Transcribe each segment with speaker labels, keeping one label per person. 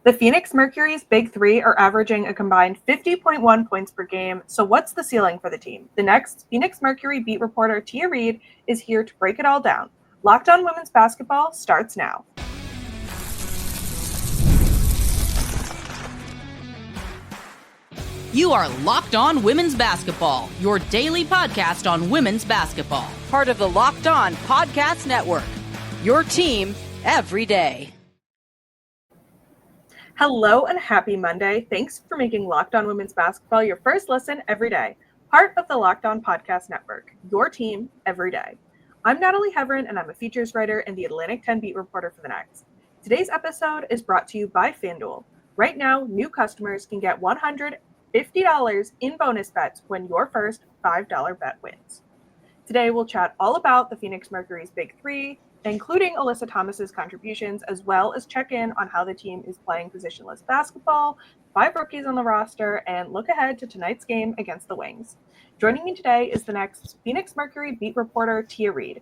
Speaker 1: The Phoenix Mercury's big three are averaging a combined 50.1 points per game, so what's the ceiling for the team? The next Phoenix Mercury beat reporter Tia Reid is here to break it all down. Locked On Women's Basketball starts now.
Speaker 2: You are Locked On Women's Basketball, your daily podcast on women's basketball. Part of the Locked On Podcast Network, your team every day.
Speaker 1: Hello and happy Monday. Thanks for making Locked On Women's Basketball your first listen every day. Part of the Locked On Podcast Network, your team every day. I'm Natalie Heavren, and I'm a features writer and the Atlantic 10 beat reporter for The Next. Today's episode is brought to you by FanDuel. Right now, new customers can get $150 in bonus bets when your first $5 bet wins. Today, we'll chat all about the Phoenix Mercury's big three, including Alyssa Thomas's contributions, as well as check in on how the team is playing positionless basketball, 5 rookies on the roster, and look ahead to tonight's game against the Wings. Joining me today is the next Phoenix Mercury beat reporter, Tia Reid.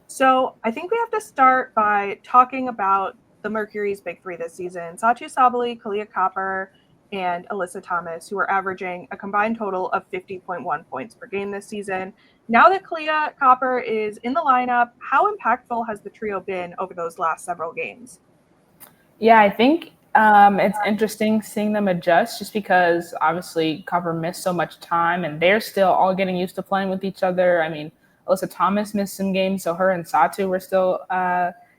Speaker 1: So I think we have to start by talking about the Mercury's big three this season. Satou Sabally, Kahleah Copper, and Alyssa Thomas, who are averaging a combined total of 50.1 points per game this season. Now that Kahleah Copper is in the lineup, how impactful has the trio been over those last several games?
Speaker 3: Yeah, I think it's interesting seeing them adjust just because obviously Copper missed so much time and they're still all getting used to playing with each other. I mean, Alyssa Thomas missed some games, so her and Satou were still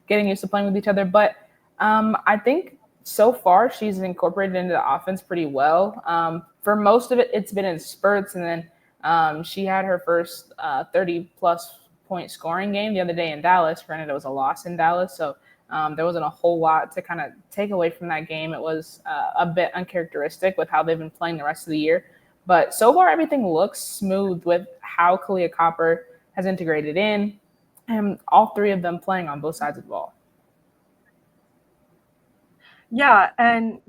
Speaker 3: getting used to playing with each other. But I think so far she's incorporated into the offense pretty well. For most of it, it's been in spurts, and then she had her first 30-plus point scoring game the other day in Dallas. Granted, it was a loss in Dallas, so there wasn't a whole lot to kind of take away from that game. It was a bit uncharacteristic with how they've been playing the rest of the year. But so far, everything looks smooth with how Kahleah Copper has integrated in, and all three of them playing on both sides of the ball.
Speaker 1: Yeah, and,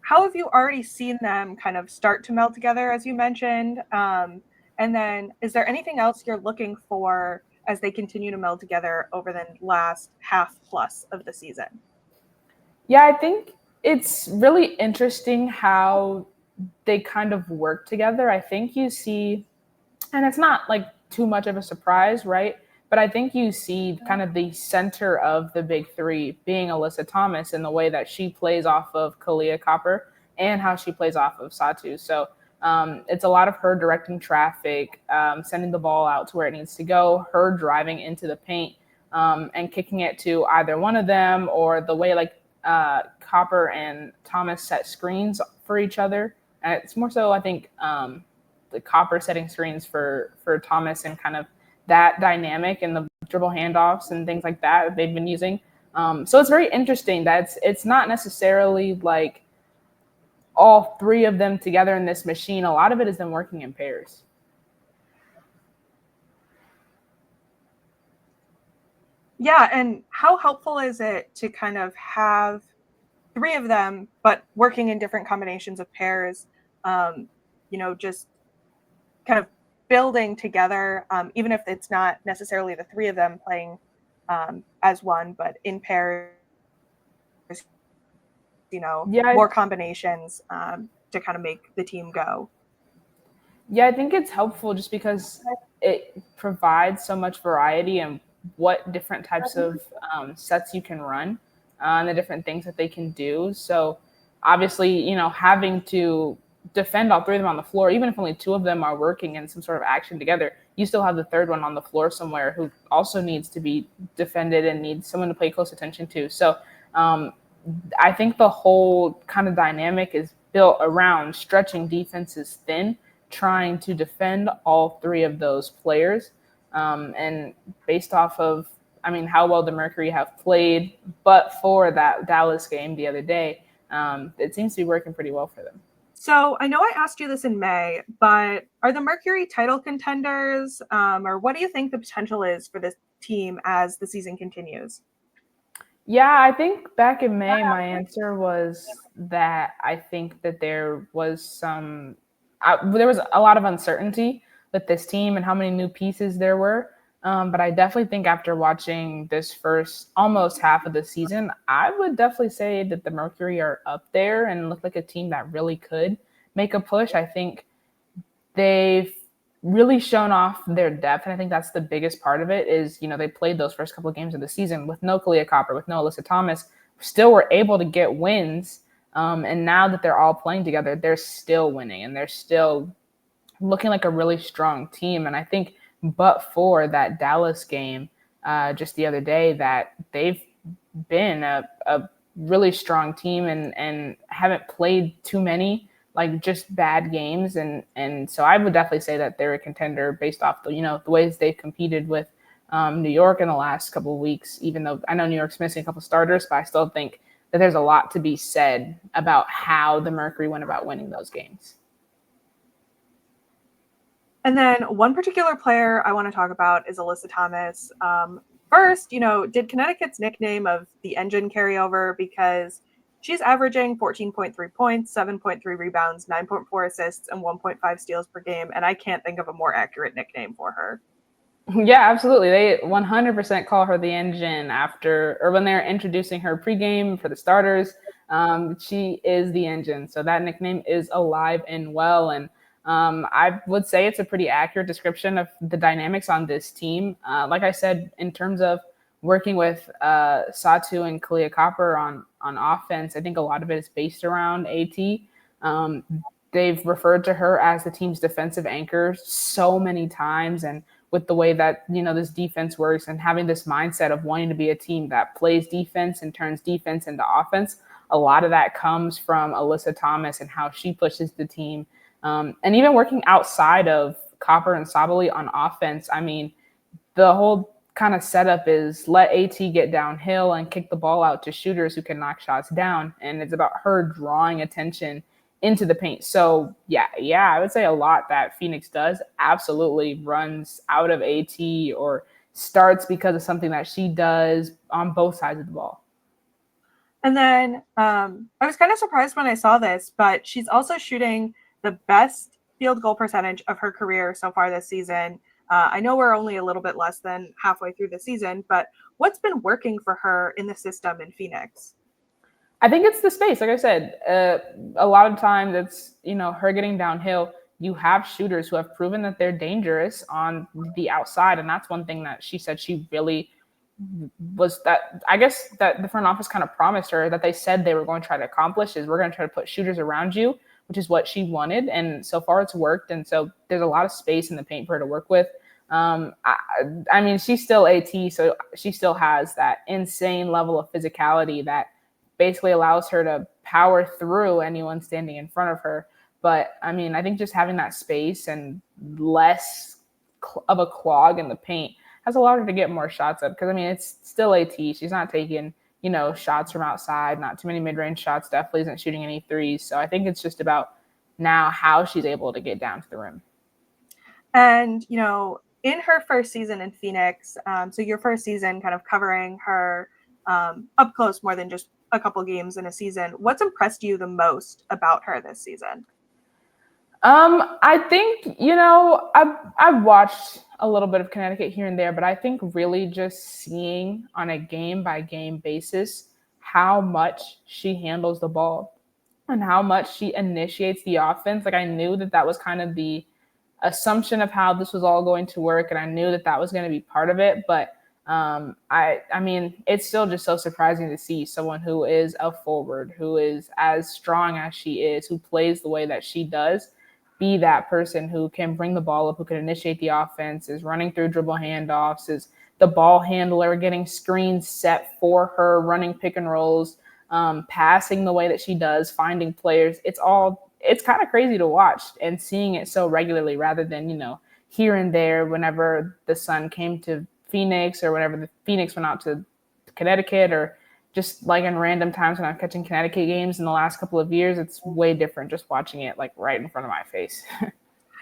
Speaker 1: how have you already seen them kind of start to meld together, as you mentioned? And then is there anything else you're looking for as they continue to meld together over the last half plus of the season?
Speaker 3: Yeah, I think it's really interesting how they kind of work together. I think you see, and it's not like too much of a surprise, right? But I think you see kind of the center of the big three being Alyssa Thomas in the way that she plays off of Kahleah Copper and how she plays off of Satou. So it's a lot of her directing traffic, sending the ball out to where it needs to go, her driving into the paint and kicking it to either one of them, or the way like Copper and Thomas set screens for each other. And it's more so, I think, the Copper setting screens for Thomas and kind of that dynamic and the dribble handoffs and things like that they've been using. So it's very interesting that it's not necessarily like all three of them together in this machine. A lot of it is them working in pairs.
Speaker 1: Yeah, and how helpful is it to kind of have three of them, but working in different combinations of pairs, just kind of building together, even if it's not necessarily the three of them playing as one, but in pairs, more combinations to kind of make the team go.
Speaker 3: Yeah, I think it's helpful just because it provides so much variety in what different types of sets you can run and the different things that they can do. So obviously, having to defend all three of them on the floor, even if only two of them are working in some sort of action together, you still have the third one on the floor somewhere who also needs to be defended and needs someone to pay close attention to. So I think the whole kind of dynamic is built around stretching defenses thin, trying to defend all three of those players. And based off of, how well the Mercury have played, but for that Dallas game the other day, it seems to be working pretty well for them.
Speaker 1: So I know I asked you this in May, but are the Mercury title contenders, or what do you think the potential is for this team as the season continues?
Speaker 3: Yeah, I think back in May, my answer was that I think that there was there was a lot of uncertainty with this team and how many new pieces there were. But I definitely think after watching this first almost half of the season, I would definitely say that the Mercury are up there and look like a team that really could make a push. I think they've really shown off their depth. And I think that's the biggest part of it is, they played those first couple of games of the season with no Kahleah Copper, with no Alyssa Thomas, still were able to get wins. And now that they're all playing together, they're still winning and they're still looking like a really strong team. And I think but for that Dallas game just the other day, that they've been a really strong team and haven't played too many like just bad games. And so I would definitely say that they're a contender based off the ways they've competed with New York in the last couple of weeks, even though I know New York's missing a couple starters, but I still think that there's a lot to be said about how the Mercury went about winning those games.
Speaker 1: And then one particular player I want to talk about is Alyssa Thomas. First, did Connecticut's nickname of the Engine carry over? Because she's averaging 14.3 points, 7.3 rebounds, 9.4 assists, and 1.5 steals per game. And I can't think of a more accurate nickname for her.
Speaker 3: Yeah, absolutely. They 100% call her the Engine when they're introducing her pregame for the starters. She is the Engine. So that nickname is alive and well. And I would say it's a pretty accurate description of the dynamics on this team. Like I said, in terms of working with Satou and Kahleah Copper on offense, I think a lot of it is based around AT. They've referred to her as the team's defensive anchor so many times, and with the way that this defense works and having this mindset of wanting to be a team that plays defense and turns defense into offense, a lot of that comes from Alyssa Thomas and how she pushes the team. And even working outside of Copper and Sabally on offense, I mean, the whole kind of setup is let AT get downhill and kick the ball out to shooters who can knock shots down. And it's about her drawing attention into the paint. So yeah, I would say a lot that Phoenix does absolutely runs out of AT or starts because of something that she does on both sides of the ball.
Speaker 1: And then I was kind of surprised when I saw this, but she's also shooting the best field goal percentage of her career so far this season. I know we're only a little bit less than halfway through the season, but what's been working for her in the system in Phoenix?
Speaker 3: I think it's the space. Like I said, a lot of times it's, her getting downhill. You have shooters who have proven that they're dangerous on the outside. And that's one thing that she said she really was, that I guess that the front office kind of promised her, that they said they were going to try to accomplish, is we're going to try to put shooters around you, which is what she wanted. And so far it's worked. And so there's a lot of space in the paint for her to work with. I mean, she's still AT, so she still has that insane level of physicality that basically allows her to power through anyone standing in front of her. But I mean, I think just having that space and less of a clog in the paint has allowed her to get more shots up. Because I mean, it's still AT. She's not taking, shots from outside, not too many mid-range shots, definitely isn't shooting any threes. So I think it's just about now how she's able to get down to the rim.
Speaker 1: And, in her first season in Phoenix, so your first season kind of covering her up close more than just a couple games in a season, what's impressed you the most about her this season?
Speaker 3: I think, I've watched a little bit of Connecticut here and there, but I think really just seeing on a game by game basis how much she handles the ball and how much she initiates the offense. Like I knew that was kind of the assumption of how this was all going to work, and I knew that was going to be part of it. But I mean, it's still just so surprising to see someone who is a forward, who is as strong as she is, who plays the way that she does, be that person who can bring the ball up, who can initiate the offense, is running through dribble handoffs, is the ball handler, getting screens set for her, running pick and rolls, passing the way that she does, finding players. It's kind of crazy to watch and seeing it so regularly rather than, here and there whenever the Sun came to Phoenix or whenever the Phoenix went out to Connecticut, or just like in random times when I'm catching Connecticut games in the last couple of years. It's way different just watching it like right in front of my face.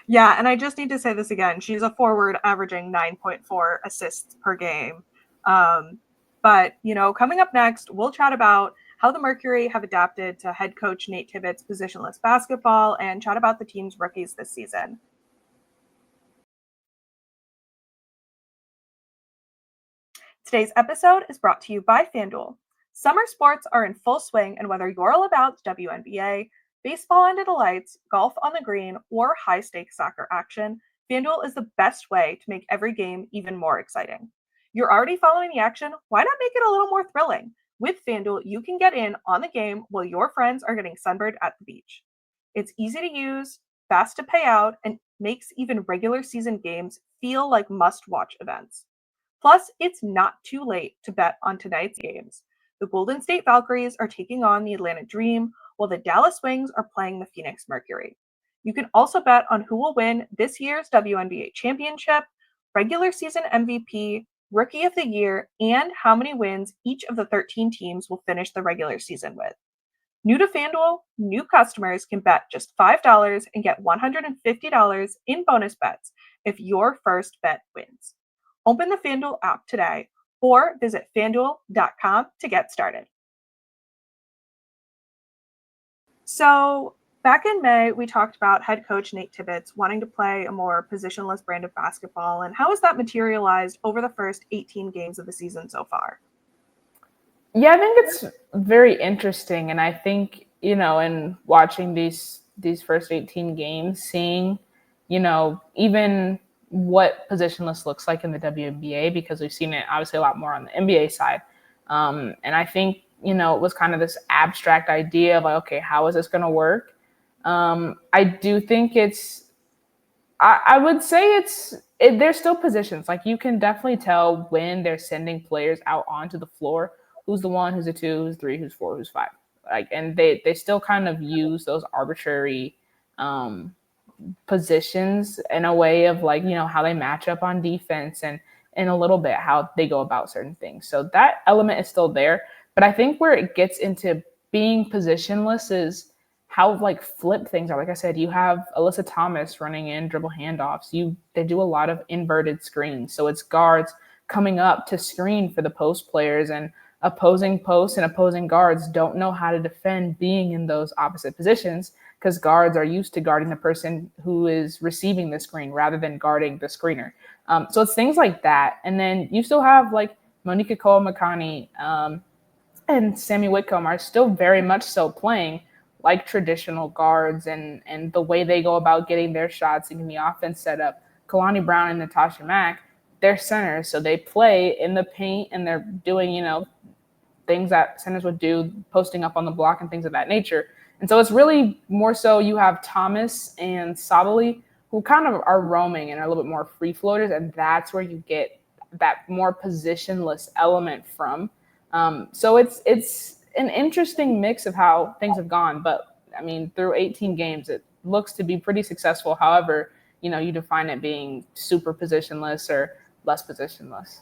Speaker 1: Yeah, and I just need to say this again. She's a forward averaging 9.4 assists per game. But, coming up next, we'll chat about how the Mercury have adapted to head coach Nate Tibbetts' positionless basketball and chat about the team's rookies this season. Today's episode is brought to you by FanDuel. Summer sports are in full swing, and whether you're all about WNBA, baseball under the lights, golf on the green, or high-stakes soccer action, FanDuel is the best way to make every game even more exciting. You're already following the action, why not make it a little more thrilling? With FanDuel, you can get in on the game while your friends are getting sunburned at the beach. It's easy to use, fast to pay out, and makes even regular season games feel like must-watch events. Plus, it's not too late to bet on tonight's games. The Golden State Valkyries are taking on the Atlanta Dream, while the Dallas Wings are playing the Phoenix Mercury. You can also bet on who will win this year's WNBA championship, regular season MVP, Rookie of the Year, and how many wins each of the 13 teams will finish the regular season with. New to FanDuel, new customers can bet just $5 and get $150 in bonus bets if your first bet wins. Open the FanDuel app today or visit FanDuel.com to get started. So back in May, we talked about head coach Nate Tibbetts wanting to play a more positionless brand of basketball. And how has that materialized over the first 18 games of the season so far?
Speaker 3: Yeah, I think it's very interesting. And I think, in watching these first 18 games, seeing, even what positionless looks like in the WNBA, because we've seen it obviously a lot more on the NBA side. And I think, it was kind of this abstract idea of like, okay, how is this going to work? I do think I would say there's still positions. Like you can definitely tell when they're sending players out onto the floor, who's the 1, who's the 2, who's 3, who's 4, who's 5. Like, and they still kind of use those arbitrary positions in a way of like, how they match up on defense and a little bit how they go about certain things. So that element is still there. But I think where it gets into being positionless is how like flip things are. Like I said, you have Alyssa Thomas running in dribble handoffs. They do a lot of inverted screens. So it's guards coming up to screen for the post players, and opposing posts and opposing guards don't know how to defend being in those opposite positions because guards are used to guarding the person who is receiving the screen rather than guarding the screener. So it's things like that. And then you still have like Akoa-Makani and Sammy Whitcomb are still very much so playing like traditional guards and the way they go about getting their shots and getting the offense set up. Kalani Brown and Natasha Mack, they're centers, so they play in the paint and they're doing, things that centers would do, posting up on the block and things of that nature. And so it's really more so you have Thomas and Sabally who kind of are roaming and are a little bit more free floaters, and that's where you get that more positionless element from. So it's an interesting mix of how things have gone, but I mean, through 18 games, it looks to be pretty successful. However, you define it being super positionless or less positionless.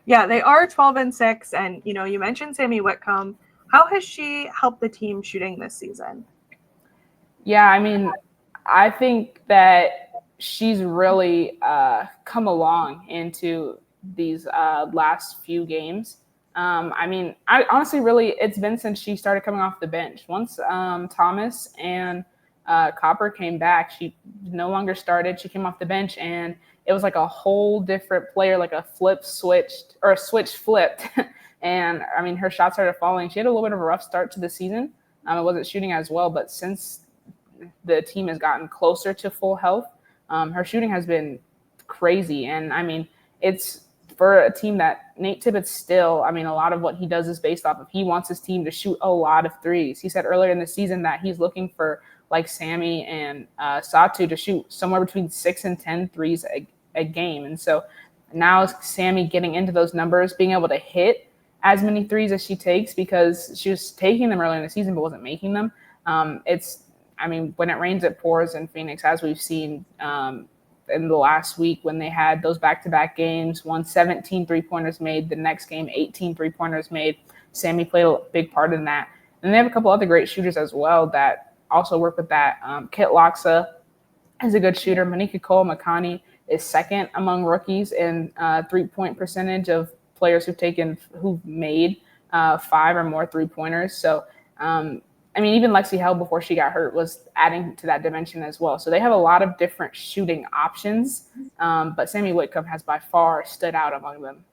Speaker 1: Yeah, they are 12-6, and you mentioned Sammy Whitcomb. How has she helped the team shooting this season?
Speaker 3: Yeah, I mean, I think that she's really come along into these last few games. I honestly really, it's been since she started coming off the bench. Once Thomas and Copper came back, she no longer started. She came off the bench, and it was like a whole different player, like a switch flipped. And I mean, her shots started falling. She had a little bit of a rough start to the season. It wasn't shooting as well, but since the team has gotten closer to full health, her shooting has been crazy. And I mean, it's for a team that Nate Tibbetts still, I mean, a lot of what he does is based off of he wants his team to shoot a lot of threes. He said earlier in the season that he's looking for like Sammy and Satou to shoot somewhere between 6 and 10 threes a game. And so now Sammy getting into those numbers, being able to hit as many threes as she takes, because she was taking them earlier in the season but wasn't making them. When it rains, it pours in Phoenix, as we've seen in the last week when they had those back-to-back games, 17 three-pointers made, the next game 18 three-pointers made. Sammy played a big part in that. And they have a couple other great shooters as well that also work with that. Kit Loxa is a good shooter. Akoa-Makani is second among rookies in three-point percentage of players who've made 5 or more three-pointers. So, even Lexi Held before she got hurt was adding to that dimension as well. So they have a lot of different shooting options, but Sammy Whitcomb has by far stood out among them.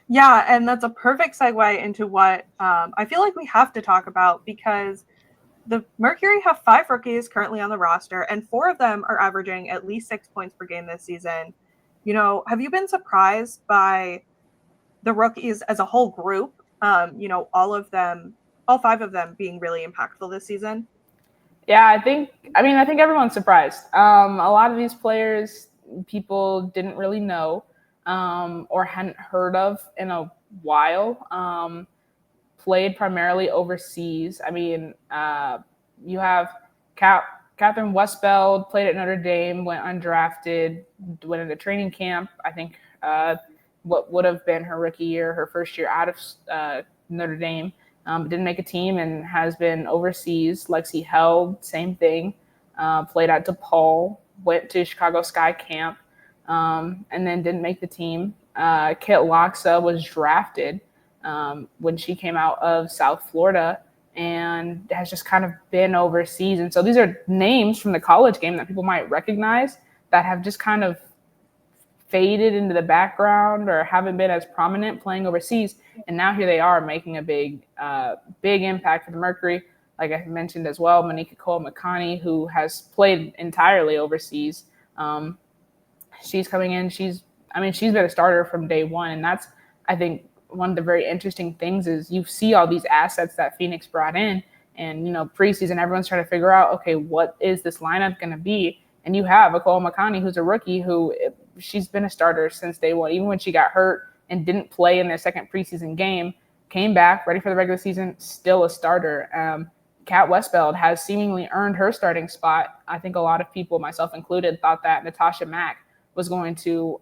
Speaker 1: Yeah, and that's a perfect segue into what I feel like we have to talk about, because the Mercury have 5 rookies currently on the roster, and 4 of them are averaging at least 6 points per game this season. Have you been surprised by the rookies as a whole group? All 5 of them being really impactful this season.
Speaker 3: Yeah, I think everyone's surprised. A lot of these players people didn't really know or hadn't heard of in a while. Played primarily overseas. You have Catherine Westbeld played at Notre Dame, went undrafted, went into training camp. I think what would have been her rookie year, her first year out of Notre Dame. Didn't make a team and has been overseas. Lexi Held, same thing. Played at DePaul, went to Chicago Sky Camp, and then didn't make the team. Kahleah was drafted when she came out of South Florida and has just kind of been overseas. And so these are names from the college game that people might recognize that have just kind of faded into the background or haven't been as prominent playing overseas. And now here they are making a big impact for the Mercury. Like I mentioned as well, Akoa-Makani, who has played entirely overseas. She's coming in. She's been a starter from day one. And that's, I think, one of the very interesting things is you see all these assets that Phoenix brought in, and preseason everyone's trying to figure out, okay, what is this lineup going to be? And you have Akoa-Makani, who's a rookie, who she's been a starter since day one, even when she got hurt and didn't play in their second preseason game, came back ready for the regular season, still a starter. Kat Westbeld has seemingly earned her starting spot. I think a lot of people, myself included, thought that Natasha Mack was going to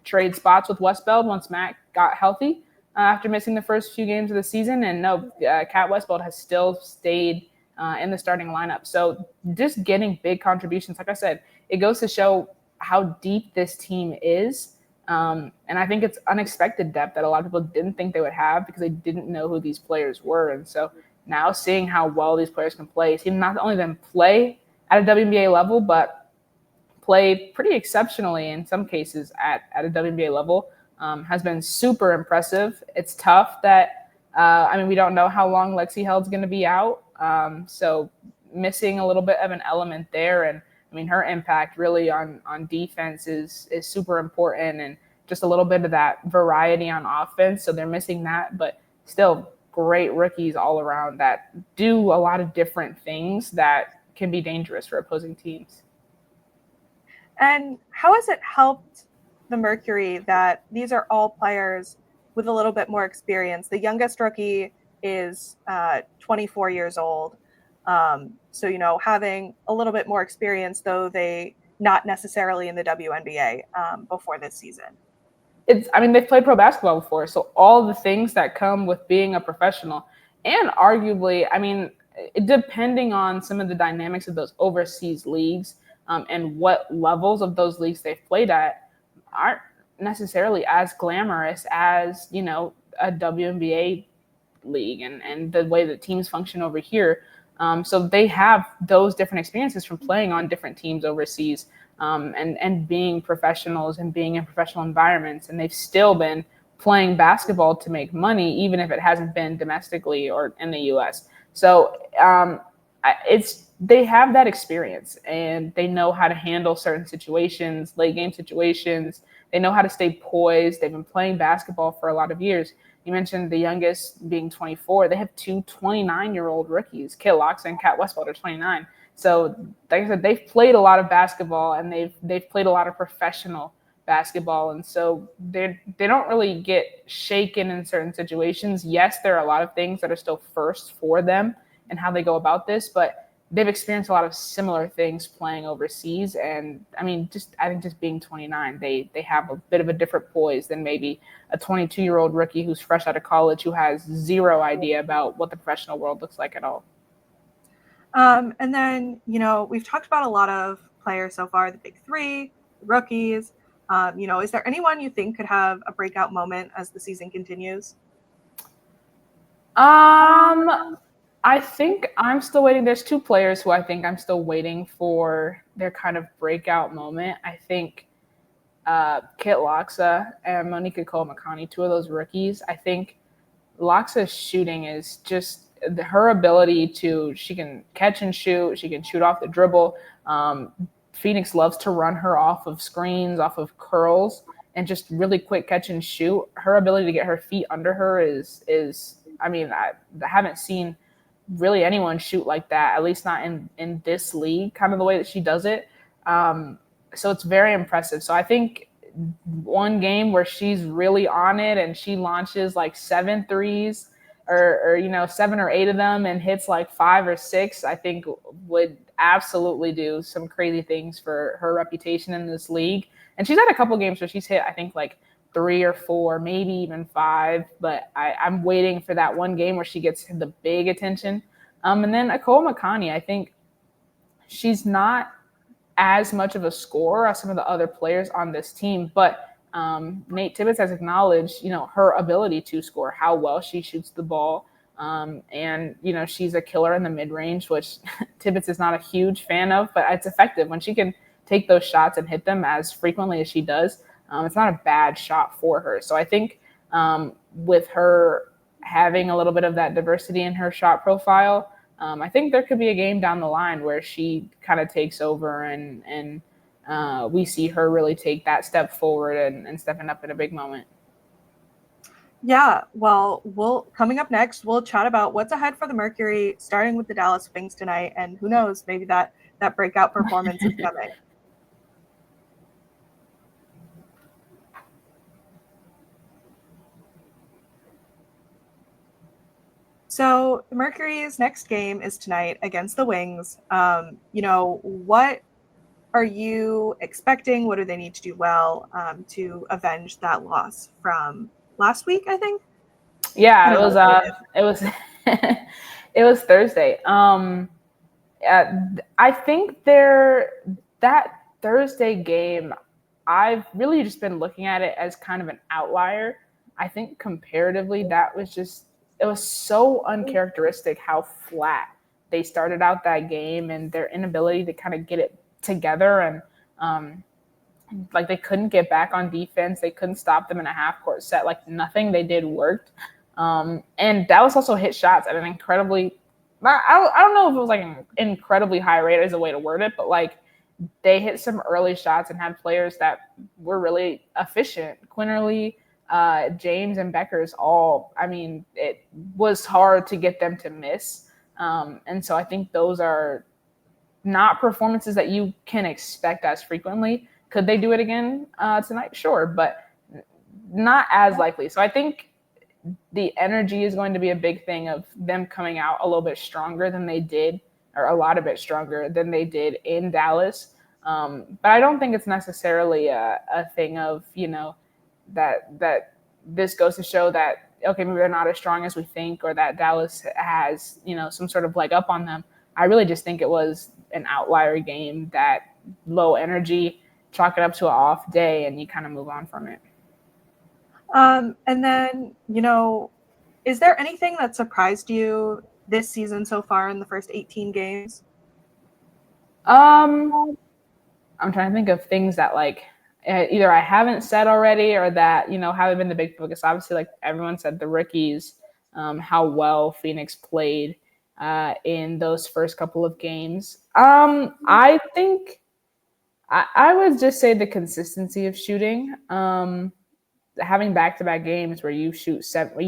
Speaker 3: trade spots with Westbeld once Mack got healthy after missing the first few games of the season. And no, Kat Westbeld has still stayed in the starting lineup. So just getting big contributions, like I said, it goes to show how deep this team is. And I think it's unexpected depth that a lot of people didn't think they would have because they didn't know who these players were. And so now seeing how well these players can play, seeing not only them play at a WNBA level, but play pretty exceptionally in some cases at a WNBA level, has been super impressive. It's tough that, we don't know how long Lexi Held's going to be out. So missing a little bit of an element there. And her impact really on defense is super important, and just a little bit of that variety on offense. So they're missing that, but still great rookies all around that do a lot of different things that can be dangerous for opposing teams.
Speaker 1: And how has it helped the Mercury that these are all players with a little bit more experience? The youngest rookie is 24 years old. So, having a little bit more experience, though they not necessarily in the WNBA before this season.
Speaker 3: They've played pro basketball before. So all the things that come with being a professional, and arguably, depending on some of the dynamics of those overseas leagues and what levels of those leagues they've played at, aren't necessarily as glamorous as, a WNBA league and the way that teams function over here. So they have those different experiences from playing on different teams overseas and being professionals and being in professional environments. And they've still been playing basketball to make money, even if it hasn't been domestically or in the U.S. So they have that experience, and they know how to handle certain situations, late game situations. They know how to stay poised. They've been playing basketball for a lot of years. You mentioned the youngest being 24. They have 2 29-year-old rookies. Kahleah and Kat Westbeld are 29. So, like I said, they've played a lot of basketball, and they've played a lot of professional basketball. And so they don't really get shaken in certain situations. Yes, there are a lot of things that are still first for them and how they go about this, but they've experienced a lot of similar things playing overseas. And I think just being 29, they have a bit of a different poise than maybe a 22-year-old rookie who's fresh out of college who has zero idea about what the professional world looks like at all.
Speaker 1: And then, we've talked about a lot of players so far, the big three, the rookies. Is there anyone you think could have a breakout moment as the season continues?
Speaker 3: I think I'm still waiting. There's 2 players who I think I'm still waiting for their kind of breakout moment. I think Kit Loxa and Monique Akoa-Makani, two of those rookies. I think Loxa's shooting is just her ability she can catch and shoot. She can shoot off the dribble. Phoenix loves to run her off of screens, off of curls, and just really quick catch and shoot. Her ability to get her feet under her is I mean, I haven't seen really anyone shoot like that, at least not in this league, kind of the way that she does it. So it's very impressive. So I think one game where she's really on it and she launches like 7 threes or 7 or 8 of them and hits like 5 or 6, I think would absolutely do some crazy things for her reputation in this league. And she's had a couple games where she's hit, I think, like 3 or 4, maybe even 5. But I'm waiting for that one game where she gets the big attention. And then Akoa-Makani, I think she's not as much of a scorer as some of the other players on this team, but Nate Tibbetts has acknowledged, her ability to score, how well she shoots the ball. And she's a killer in the mid-range, which Tibbetts is not a huge fan of, but it's effective when she can take those shots and hit them as frequently as she does. It's not a bad shot for her. So I think with her having a little bit of that diversity in her shot profile, I think there could be a game down the line where she kind of takes over and we see her really take that step forward and stepping up in a big moment.
Speaker 1: Yeah, well, coming up next, we'll chat about what's ahead for the Mercury, starting with the Dallas Wings tonight, and who knows, maybe that breakout performance is coming. So the Mercury's next game is tonight against the Wings. What are you expecting? What do they need to do well to avenge that loss from last week, I think?
Speaker 3: Yeah, it was it was Thursday. I think that Thursday game, I've really just been looking at it as kind of an outlier. I think comparatively, it was so uncharacteristic how flat they started out that game and their inability to kind of get it together. And like they couldn't get back on defense. They couldn't stop them in a half court set. Like nothing they did worked. And Dallas also hit shots at an incredibly, I don't know if it was like an incredibly high rate as a way to word it, but like they hit some early shots and had players that were really efficient. Quinterly, James and Becker's it was hard to get them to miss. And so I think those are not performances that you can expect as frequently. Could they do it again tonight? Sure, but not as likely. So I think the energy is going to be a big thing of them coming out a little bit stronger than they did, or a lot of bit stronger than they did in Dallas. But I don't think it's necessarily a thing of, that this goes to show that, okay, maybe they're not as strong as we think, or that Dallas has, some sort of leg up on them. I really just think it was an outlier game, that low energy, chalk it up to an off day, and you kind of move on from it.
Speaker 1: And then, is there anything that surprised you this season so far in the first 18 games?
Speaker 3: I'm trying to think of things that like either I haven't said already or that, haven't been the big focus. Obviously, like everyone said, the rookies, how well Phoenix played in those first couple of games. I think I would just say the consistency of shooting. Having back-to-back games where you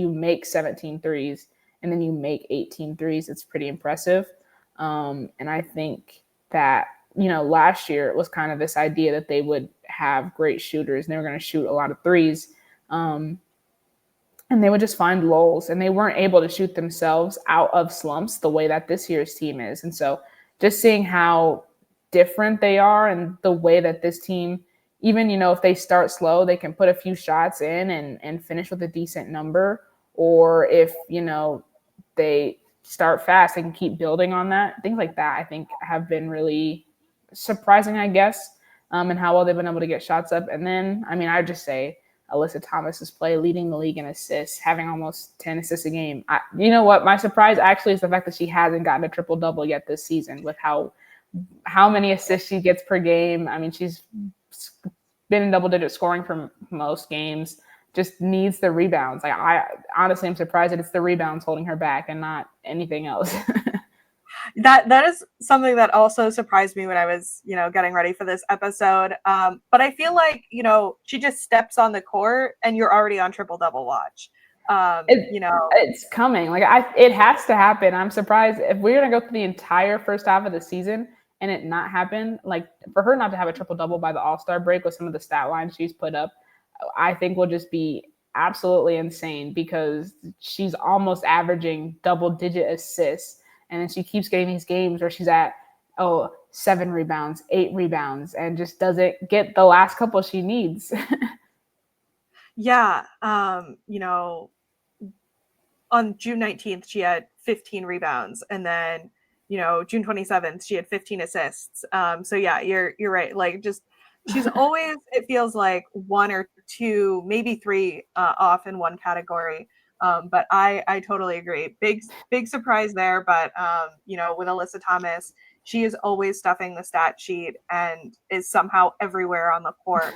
Speaker 3: make 17 threes and then you make 18 threes, it's pretty impressive. And I think that, last year it was kind of this idea that they would have great shooters and they were going to shoot a lot of threes. And they would just find lulls, and they weren't able to shoot themselves out of slumps the way that this year's team is. And so just seeing how different they are and the way that this team, even, if they start slow, they can put a few shots in and finish with a decent number. Or if, they start fast, they can keep building on that. Things like that, I think, have been really surprising, I guess, and how well they've been able to get shots up. And then, I just say Alyssa Thomas's play, leading the league in assists, having almost 10 assists a game. You know what? My surprise actually is the fact that she hasn't gotten a triple-double yet this season with how many assists she gets per game. She's been in double-digit scoring for most games. Just needs the rebounds. Like, I honestly am surprised that it's the rebounds holding her back and not anything else.
Speaker 1: That is something that also surprised me when I was, getting ready for this episode. But I feel like, she just steps on the court and you're already on triple double watch.
Speaker 3: It's coming. Like, it has to happen. I'm surprised if we're gonna go through the entire first half of the season and it not happen. Like, for her not to have a triple double by the All-Star break with some of the stat lines she's put up, I think will just be absolutely insane, because she's almost averaging double-digit assists, and then she keeps getting these games where she's at 7 rebounds, 8 rebounds, and just doesn't get the last couple she needs.
Speaker 1: Yeah. On June 19th, she had 15 rebounds, and then, June 27th, she had 15 assists. So yeah, you're right. Like, just, she's always, it feels like 1 or 2, maybe 3 off in one category. But I totally agree. Big surprise there. But, with Alyssa Thomas, she is always stuffing the stat sheet and is somehow everywhere on the court.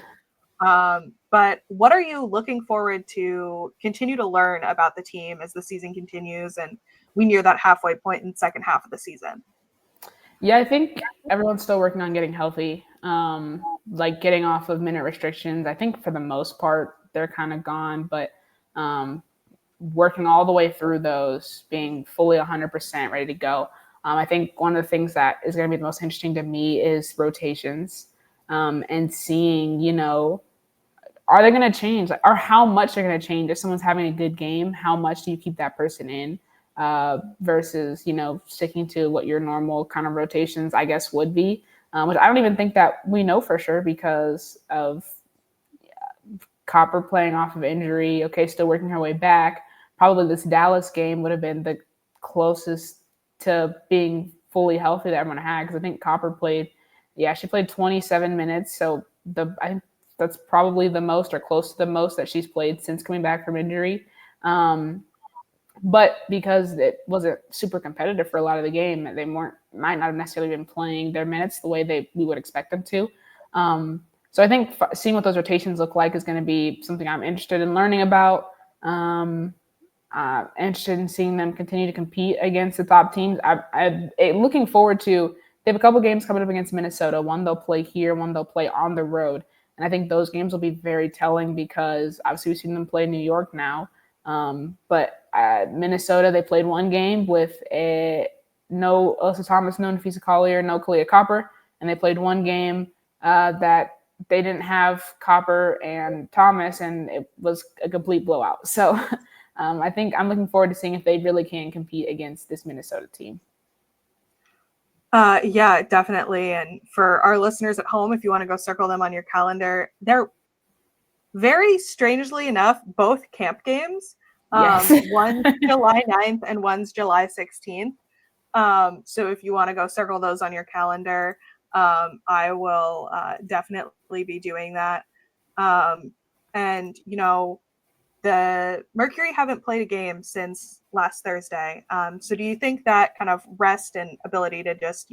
Speaker 1: But what are you looking forward to continue to learn about the team as the season continues and we near that halfway point in the second half of the season?
Speaker 3: Yeah, I think everyone's still working on getting healthy, like getting off of minute restrictions. I think for the most part, they're kind of gone, but working all the way through those, being fully 100% ready to go. I think one of the things that is going to be the most interesting to me is rotations, and seeing, are they going to change, or how much they're going to change? If someone's having a good game, how much do you keep that person in versus, sticking to what your normal kind of rotations, I guess, would be, which I don't even think that we know for sure because of Copper playing off of injury. Okay, still working her way back. Probably this Dallas game would have been the closest to being fully healthy that everyone had, because I think Copper played 27 minutes. So I think that's probably the most or close to the most that she's played since coming back from injury. But because it wasn't super competitive for a lot of the game, they might not have necessarily been playing their minutes the way we would expect them to. So I think seeing what those rotations look like is going to be something I'm interested in learning about. Interested in seeing them continue to compete against the top teams. I'm looking forward to. They have a couple games coming up against Minnesota. One they'll play here, one they'll play on the road. And I think those games will be very telling because obviously we've seen them play New York now. But Minnesota, they played one game with no Alyssa Thomas, no Nafisa Kahleah, no Kahleah Copper. And they played one game that they didn't have Copper and Thomas, and it was a complete blowout. So I think I'm looking forward to seeing if they really can compete against this Minnesota team.
Speaker 1: Yeah, definitely. And for our listeners at home, if you want to go circle them on your calendar, they're very strangely enough both camp games.
Speaker 3: Yes.
Speaker 1: One's July 9th and one's July 16th. So if you want to go circle those on your calendar, I will definitely be doing that. And, the Mercury haven't played a game since last Thursday. So do you think that kind of rest and ability to just,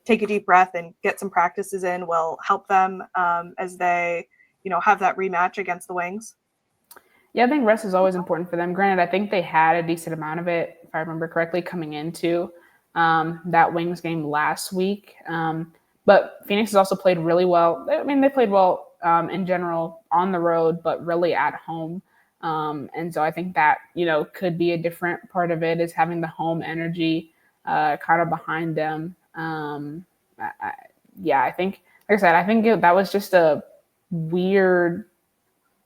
Speaker 1: take a deep breath and get some practices in will help them as they, have that rematch against the Wings?
Speaker 3: Yeah, I think rest is always important for them. Granted, I think they had a decent amount of it, if I remember correctly, coming into that Wings game last week. But Phoenix has also played really well. I mean, they played well in general on the road, but really at home. And so I think that, could be a different part of it, is having the home energy kind of behind them. I think, like I said, I think that was just a weird,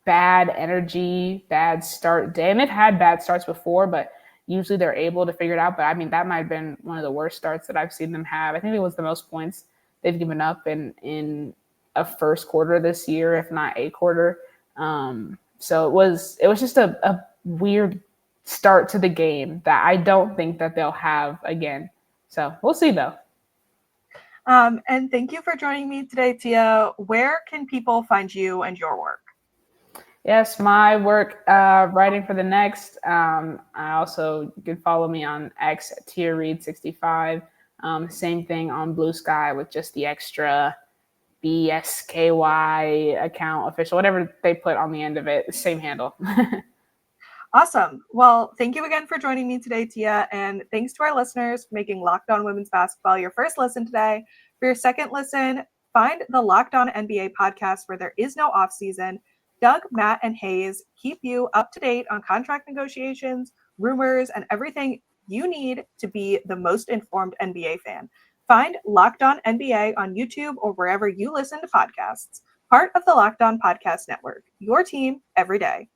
Speaker 3: bad energy, bad start day. And they've had bad starts before, but usually they're able to figure it out. But I mean, that might have been one of the worst starts that I've seen them have. I think it was the most points they've given up in a first quarter this year, if not a quarter. So it was just a weird start to the game that I don't think that they'll have again. So we'll see, though.
Speaker 1: And thank you for joining me today, Tia. Where can people find you and your work?
Speaker 3: Yes, my work writing for The Next. I also, you can follow me on X at Tia Reid 65. Same thing on Bluesky with just the extra BSKY account official, whatever they put on the end of it, same handle.
Speaker 1: Awesome. Well, thank you again for joining me today, Tia. And thanks to our listeners for making Locked On Women's Basketball your first listen today. For your second listen, find the Locked On NBA podcast where there is no off season. Doug, Matt, and Hayes keep you up to date on contract negotiations, rumors, and everything you need to be the most informed NBA fan. Find Locked On NBA on YouTube or wherever you listen to podcasts. Part of the Locked On Podcast Network, your team every day.